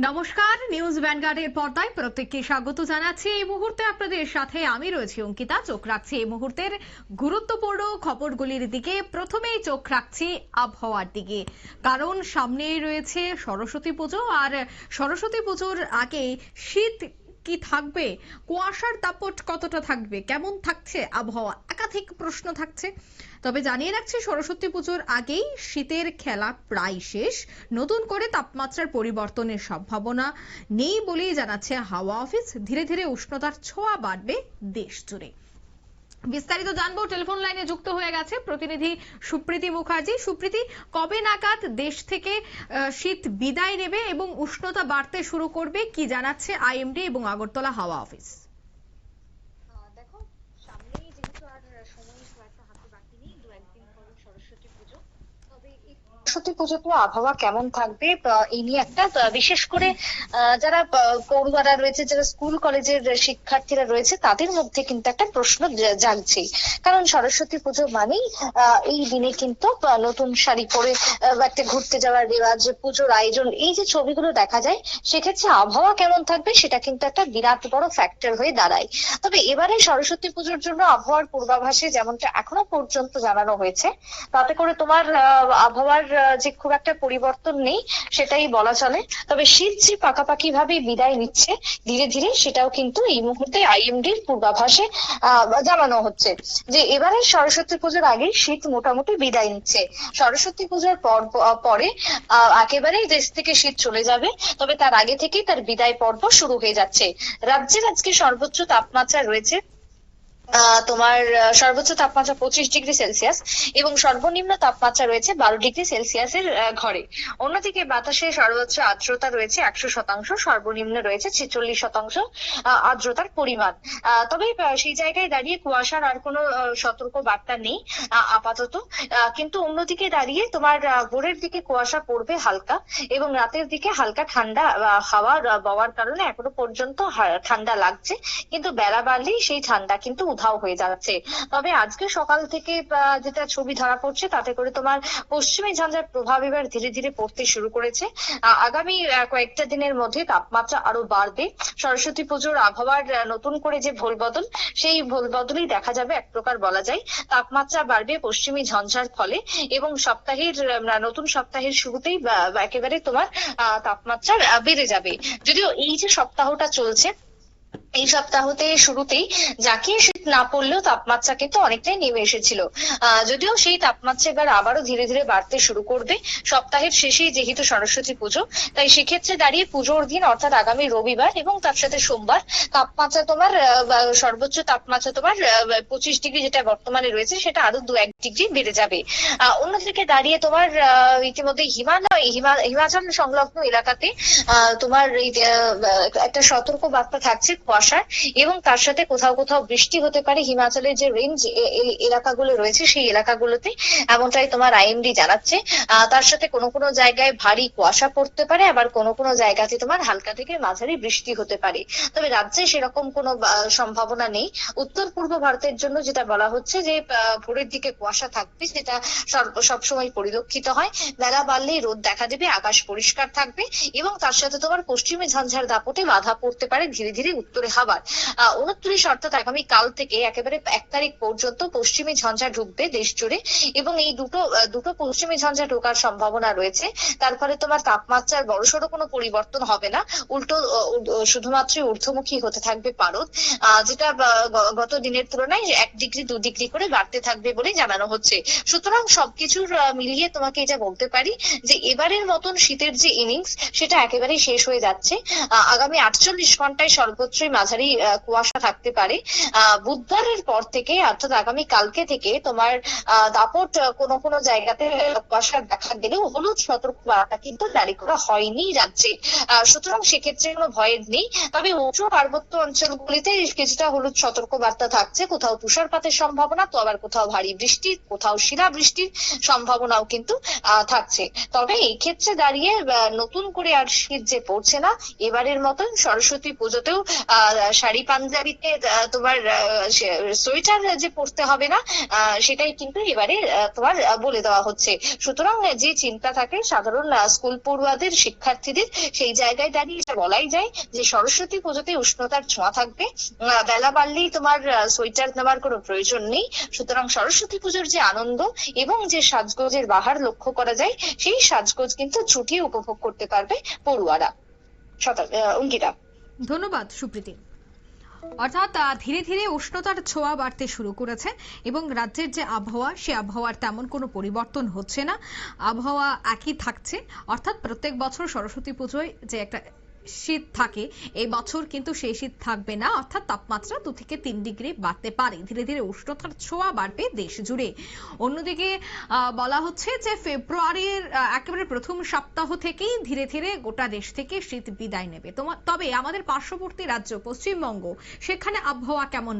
নমস্কার, নিউজ ভ্যানগার্ডের পর্দায় প্রত্যেককে স্বাগত জানাচ্ছি। এই মুহূর্তে আপনাদের সাথে আমি রয়েছি অঙ্কিতা। চোখ রাখছি এই মুহূর্তের গুরুত্বপূর্ণ খবরগুলির দিকে। প্রথমেই চোখ রাখছি আবহাওয়ার দিকে, কারণ সামনেই রয়েছে সরস্বতী পুজো। আর সরস্বতী পুজোর আগে শীত কি থাকবে, কুয়াশার দাপট কতটা থাকবে, কেমন থাকছে আবহাওয়া, একাধিক প্রশ্ন থাকছে। তবে জানিয়ে রাখছি, সরস্বতী পুজোর আগেই শীতের খেলা প্রায় শেষ। নতুন করে তাপমাত্রার পরিবর্তনের সম্ভাবনা নেই বলেই জানাচ্ছে হাওয়া অফিস। ধীরে ধীরে উষ্ণতার ছোঁয়া বাড়বে দেশ জুড়ে। বিস্তারিত জানবো, টেলিফোন লাইনে যুক্ত হয়ে গেছে প্রতিনিধি সুপ্রীতি মুখার্জি। সুপ্রীতি, কবে নাগাদ দেশ থেকে শীত বিদায় নেবে এবং উষ্ণতা বাড়তে শুরু করবে, কি জানাচ্ছে আইএমডি এবং আগরতলা হাওয়া অফিস? দেখো, সামনেই যেহেতু আর সময় খুব একটা হাতে বাকি নেই, দু একদিন পর সরস্বতী পুজো। তবে এই সরস্বতী পুজোতে আবহাওয়া কেমন থাকবে এই নিয়ে একটা বিশেষ করে যারা পড়ুয়ারা রয়েছে, যারা স্কুল কলেজের শিক্ষার্থীরা রয়েছে, তাদের মধ্যে কিন্তু একটা প্রশ্ন জাগছে। কারণ সরস্বতী পুজো মানেই এই দিনে কিন্তু নতুন শাড়ি পরে একটা ঘুরতে যাওয়ার রেওয়াজ, পুজোর আয়োজন, এই যে ছবিগুলো দেখা যায়, সেক্ষেত্রে আবহাওয়া কেমন থাকবে সেটা কিন্তু একটা বিরাট বড় ফ্যাক্টর হয়ে দাঁড়ায়। তবে এবারে সরস্বতী পুজোর জন্য আবহাওয়ার পূর্বাভাসে যেমনটা এখনো পর্যন্ত জানানো হয়েছে, তাতে করে তোমার আবহাওয়ার যে খুব একটা পরিবর্তন নেই সেটাই বলা চলে। তবে শীত যে পাকাপাকি ভাবে বিদায় নিচ্ছে ধীরে ধীরে, সেটাও কিন্তু এই মুহূর্তে আইএমডির পূর্বাভাসে জানানো হচ্ছে যে এবারে সরস্বতী পুজোর আগে শীত মোটামুটি বিদায় নিচ্ছে। সরস্বতী পুজোর পরে একেবারেই দেশ থেকে শীত চলে যাবে, তবে তার আগে থেকেই তার বিদায় পর্ব শুরু হয়ে যাচ্ছে। রাজ্যের আজকে সর্বোচ্চ তাপমাত্রা রয়েছে তোমার সর্বোচ্চ তাপমাত্রা 25 ডিগ্রি সেলসিয়াস এবং সর্বনিম্ন তাপমাত্রা রয়েছে 12 ডিগ্রি সেলসিয়াসের ঘরে। অন্যদিকে বাতাসে সর্বোচ্চ আর্দ্রতা রয়েছে 100%, সর্বনিম্ন রয়েছে 46% আর্দ্রতার পরিমাণ। তবে সেই জায়গায় দাঁড়িয়ে কুয়াশার আর কোনো সতর্ক বার্তা নেই আপাতত। কিন্তু অন্যদিকে দাঁড়িয়ে তোমার ভোরের দিকে কুয়াশা পড়বে হালকা, এবং রাতের দিকে হালকা ঠান্ডা হাওয়া বওয়ার কারণে এখনো পর্যন্ত ঠান্ডা লাগছে, কিন্তু বেলা বাড়লেই সেই ঠান্ডা কিন্তু উধাও হয়ে যাচ্ছে। তবে আজকে সকাল থেকে যেটা ছবি ধরা পড়ছে, তাতে করে তোমার পশ্চিমী ঝঞ্ঝার প্রভাব এবার ধীরে ধীরে পড়তে শুরু করেছে। আগামী কয়েকটা দিনের মধ্যে তাপমাত্রা আরো বাড়বে। সরস্বতী পুজোর আবহাওয়ার নতুন করে যে ভোলবদল, সেই ভোলবদলই দেখা যাবে এক প্রকার বলা যায়। তাপমাত্রা বাড়বে পশ্চিমী ঝঞ্ঝার ফলে, এবং নতুন সপ্তাহের শুরুতেই একেবারে তোমার তাপমাত্রা বেড়ে যাবে। যদিও এই যে সপ্তাহটা চলছে, এই সপ্তাহতে শুরুতেই জাঁকিয়ে শীত না পড়লেও তাপমাত্রা কিন্তু অনেকটাই নেমে এসেছিল। যদিও সেই তাপমাত্রা এবার আবারও ধীরে ধীরে বাড়তে শুরু করবে সপ্তাহের শেষেই, যেহেতু সরস্বতী পুজো। তাই সেক্ষেত্রে দাঁড়িয়ে পুজোর দিন অর্থাৎ আগামী রবিবার এবং তার সাথে সোমবার তাপমাত্রা তোমার সর্বোচ্চ তাপমাত্রা তোমার 25 ডিগ্রি যেটা বর্তমানে রয়েছে, সেটা আরো 2-1 ডিগ্রি বেড়ে যাবে। অন্যদিকে দাঁড়িয়ে তোমার ইতিমধ্যে হিমাচল সংলগ্ন এলাকাতে তোমার এই একটা সতর্ক বার্তা থাকছে কুয়াশার, এবং তার সাথে কোথাও কোথাও বৃষ্টি হতে পারে। হিমাচলের যে রেঞ্জ এলাকাগুলো রয়েছে, সেই এলাকাগুলোতে এমনটাই তোমার আইএমডি জানাচ্ছে। তার সাথে কোনো কোনো জায়গায় ভারী কুয়াশা পড়তে পারে, আবার কোনো কোনো জায়গাতে তোমার হালকা থেকে মাঝারি বৃষ্টি হতে পারে। তবে রাজ্যে সেরকম কোনো সম্ভাবনা নেই। উত্তর পূর্ব ভারতের জন্য যেটা বলা হচ্ছে যে ভোরের দিকে কুয়াশা থাকবে, সেটা সবসময় পরিলক্ষিত হয়। বেলা বাড়লেই রোদ দেখা দেবে, আকাশ পরিষ্কার থাকবে, এবং তার সাথে তোমার পশ্চিমী ঝঞ্ঝার দাপটে বাধা পড়তে পারে ধীরে ধীরে উত্তরে হাওয়ার। 29 অর্থাৎ আগামী কাল থেকে একেবারে 1 তারিখ পর্যন্ত পশ্চিমী ঝঞ্ঝা ঢুকবে দেশ জুড়ে, এবং এই দুটো পশ্চিমী ঝঞ্ঝা ঢোকার সম্ভাবনা রয়েছে। তার ফলে তোমার তাপমাত্রার বড়সড় কোনো পরিবর্তন হবে না, উল্টো শুধুমাত্র ঊর্ধ্বমুখী হতে থাকবে পারদ, যেটা গত দিনের তুলনায় 1-2 ডিগ্রি করে বাড়তে থাকবে বলে জানানো হচ্ছে। সুতরাং সবকিছুর মিলিয়ে তোমাকে এটা বলতে পারি যে এবারের মতন শীতের যে ইনিংস, সেটা একেবারেই শেষ হয়ে যাচ্ছে। আগামী 48 ঘন্টায় সর্বোচ্চই মাঝারি কুয়াশা থাকতে পারে। বুধবারের পর থেকে অর্থাৎ আগামী কালকে থেকে তোমার দাপট কোনো কোনো জায়গাতে কুয়াশা দেখা গেলেও হলুদ সতর্কবার্তা কিন্তু জারি করা হয়নি রাজ্যে। সুতরাং সেক্ষেত্রে কোনো ভয়ের নেই। তবে উঁচু পার্বত্য অঞ্চলগুলিতে কিছুটা হলুদ সতর্কবার্তা থাকছে। কোথাও তুষারপাতের সম্ভাবনা, তো আবার কোথাও ভারী বৃষ্টি, কোথাও শিলা বৃষ্টির সম্ভাবনাও কিন্তু থাকছে। তবে এই ক্ষেত্রে দাঁড়িয়ে নতুন করে আর শীত যে পড়ছে না, এবারের মতন সরস্বতী পুজোতেও শাড়ি পাঞ্জাবিতে তোমার সোয়েটার যে পরতে হবে না, সেটাই কিন্তু এবারে তোমার বলে দেওয়া হচ্ছে। সুতরাং যে চিন্তা থাকে সাধারণ স্কুল পড়ুয়াদের, শিক্ষার্থীদের, সেই জায়গায় দাঁড়িয়ে এটা বলাই যায় যে সরস্বতী পুজোতে উষ্ণতার ছোঁয়া থাকবে। বেলা বাড়লেই তোমার সোয়েটার নেওয়ার কোনো প্রয়োজন নেই। সুতরাং সরস্বতী পুজোর যে আনন্দ এবং যে সাজগোজের বাহার লক্ষ্য করা যায়, সেই সাজগোজ কিন্তু ছুটি উপভোগ করতে পারবে পড়ুয়ারা। অঙ্কিতা। ধন্যবাদ সুপ্রীতি। অর্থাৎ ধীরে ধীরে উষ্ণতার ছোঁয়া বাড়তে শুরু করেছে এবং রাজ্যের যে আবহাওয়া, সে আবহাওয়ার তেমন কোনো পরিবর্তন হচ্ছে না, আবহাওয়া একই থাকছে। অর্থাৎ প্রত্যেক বছর সরস্বতী পুজোয় যে একটা শীত থাকে, এই বছর কিন্তু সেই শীত থাকবে না। অর্থাৎ তাপমাত্রা 2 থেকে 3 ডিগ্রি বাড়তে পারে, ধীরে ধীরে উষ্ণতার ছোঁয়া বাড়বে দেশ জুড়ে। অন্যদিকে বলা হচ্ছে যে ফেব্রুয়ারির একেবারে প্রথম সপ্তাহ থেকেই ধীরে ধীরে গোটা দেশ থেকে শীত বিদায় নেবে। তবে আমাদের পার্শ্ববর্তী রাজ্য পশ্চিমবঙ্গ, সেখানে আবহাওয়া কেমন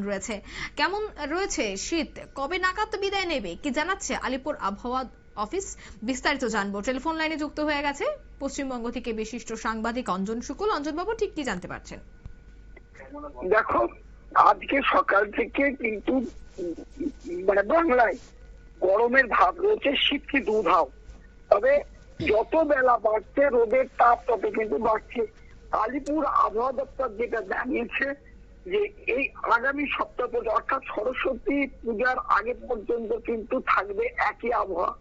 রয়েছে শীত কবে নাগাদ বিদায় নেবে, কি জানাচ্ছে আলিপুর আবহাওয়া অফিস, বিস্তারিত জানবো। টেলিফোন লাইনে যুক্ত হয়ে গেছে পশ্চিমবঙ্গ থেকে বিশিষ্ট সাংবাদিক অঞ্জন শুকুল। অঞ্জন বাবু, ঠিক কি জানতে পারছেন? দেখো, আজকে সকাল থেকে কিন্তু বাংলায় গরমের ভাব রয়েছে, শীত কি দুধাও। তবে যত বেলা বাড়ছে রোদের তাপ তত কিন্তু বাড়ছে। আলিপুর আবহাওয়া দপ্তর যেটা জানিয়েছে যে এই আগামী সপ্তাহ পর্যন্ত, অর্থাৎ সরস্বতী পূজার আগে পর্যন্ত কিন্তু থাকবে একই আবহাওয়া।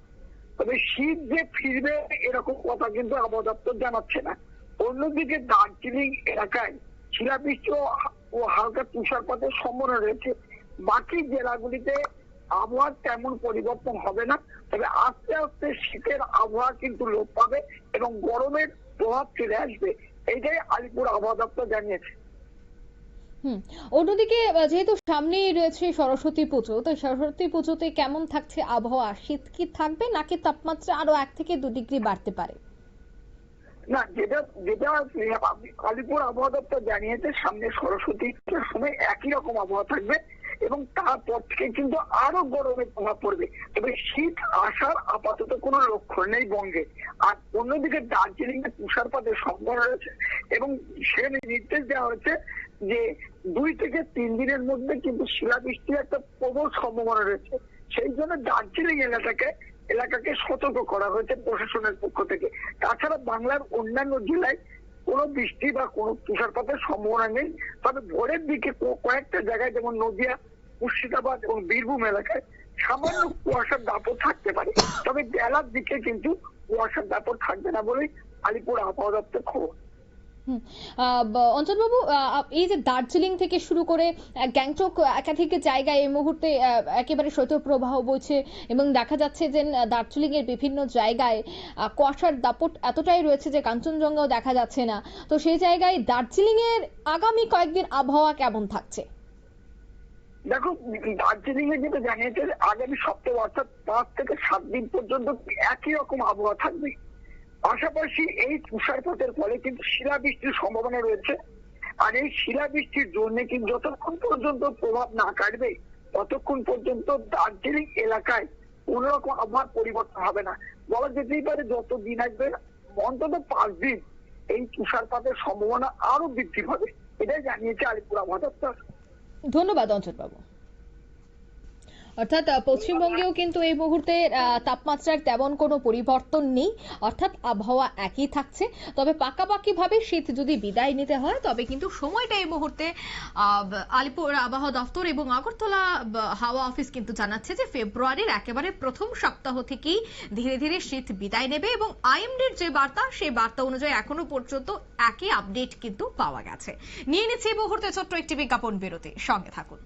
তবে শীত যে ফিরবে এরকম কথা কিন্তু আবহাওয়া দপ্তর জানাচ্ছে না। অন্যদিকে দার্জিলিং এলাকায় শিলাবৃষ্টি ও হালকা তুষারপাতের সম্ভাবনা রয়েছে। বাকি জেলাগুলিতে আবহাওয়ার তেমন পরিবর্তন হবে না। তবে আস্তে আস্তে শীতের আবহাওয়া কিন্তু লোপ পাবে এবং গরমের প্রভাব চলে আসবে, এইটাই আলিপুর আবহাওয়া দপ্তর জানিয়েছে। অন্যদিকে যেহেতু সামনেই রয়েছে সরস্বতী পুজো, তো সরস্বতী পুজোতে কেমন থাকছে আবহাওয়া? শীত কি থাকবে নাকি তাপমাত্রা আরো 1 থেকে 2 ডিগ্রি বাড়তে পারে? না, যেটা আলিপুর আবহাওয়া দপ্তর জানিয়েছে, সামনে সরস্বতী পুজোর সময় একই রকম আবহাওয়া থাকবে এবং তারপর থেকে কিন্তু আরো গরমের প্রভাব পড়বে। তবে শীত আসার আপাতত কোনো লক্ষণ নেই বঙ্গে। আর অন্যদিকে দার্জিলিং এ তুষারপাতের সম্ভাবনা রয়েছে এবং সেখানে নির্দেশ দেওয়া হয়েছে যে 2 থেকে 3 দিনের মধ্যে কিন্তু শিলাবৃষ্টির একটা প্রবল সম্ভাবনা রয়েছে। সেই জন্য দার্জিলিং এলাকাকে সতর্ক করা হয়েছে প্রশাসনের পক্ষ থেকে। তাছাড়া বাংলার অন্যান্য জেলায় কোনো বৃষ্টি বা কোনো তুষারপাতের সম্ভাবনা নেই। তবে ভোরের দিকে কয়েকটা জায়গায়, যেমন নদিয়া, মুর্শিদাবাদ এবং বীরভূম এলাকায় সামান্য কুয়াশার দাপট থাকতে পারে। তবে বেলার দিকে কিন্তু কুয়াশার দাপট থাকবে না বলেই আলিপুর আবহাওয়া দপ্তর খবর। অঞ্জন বাবু, এই যে দার্জিলিং থেকে শুরু করে গ্যাংটক, একাধিক জায়গায় এই মুহূর্তে একেবারে শৈত্যপ্রবাহ বইছে এবং দেখা যাচ্ছে যে দার্জিলিং এর বিভিন্ন জায়গায় কুয়াশার দাপট এতটাই রয়েছে যে কাঞ্চনজঙ্ঘাও দেখা যাচ্ছে না। তো সেই জায়গায় দার্জিলিং এর আগামী কয়েকদিন আবহাওয়া কেমন থাকছে? দেখো, দার্জিলিং এ যেটা জানিয়েছে আগামী সপ্তাহ অর্থাৎ 5 থেকে 7 দিন পর্যন্ত একই রকম আবহাওয়া থাকবে। পাশাপাশি এই তুষারপাতের ফলে কিন্তু শিলাবৃষ্টির সম্ভাবনা রয়েছে। আর এই শিলাবৃষ্টির জন্য কিন্তু যতক্ষণ পর্যন্ত প্রভাব না কাটবে ততক্ষণ পর্যন্ত দার্জিলিং এলাকায় কোন রকম আবহাওয়ার পরিবর্তন হবে না। বলা যেতেই পারে যত দিন আসবে অন্তত 5 দিন এই তুষারপাতের সম্ভাবনা আরো বৃদ্ধি পাবে, এটাই জানিয়েছে আলিপুর আবহাওয়া দপ্তর। ধন্যবাদ অঞ্জন বাবু। অর্থাৎ পশ্চিমবঙ্গেও কিন্তু এই মুহূর্তে তাপমাত্রার তেমন কোনো পরিবর্তন নেই, অর্থাৎ আবহাওয়া একই থাকছে। তবে পাকাপাকি ভাবে শীত যদি বিদায় নিতে হয় তবে কিন্তু সময়টা এই মুহূর্তে আলিপুর আবহাওয়া দপ্তর এবং আগরতলা হাওয়া অফিস কিন্তু জানাচ্ছে যে ফেব্রুয়ারির একেবারে প্রথম সপ্তাহ থেকেই ধীরে ধীরে শীত বিদায় নেবে এবং আইএমডির যে বার্তা, সেই বার্তা অনুযায়ী এখনো পর্যন্ত একই আপডেট কিন্তু পাওয়া গেছে। নিয়ে নিচ্ছে এই মুহূর্তে ছোট্ট একটি বিজ্ঞাপন বিরতি, সঙ্গে থাকুন।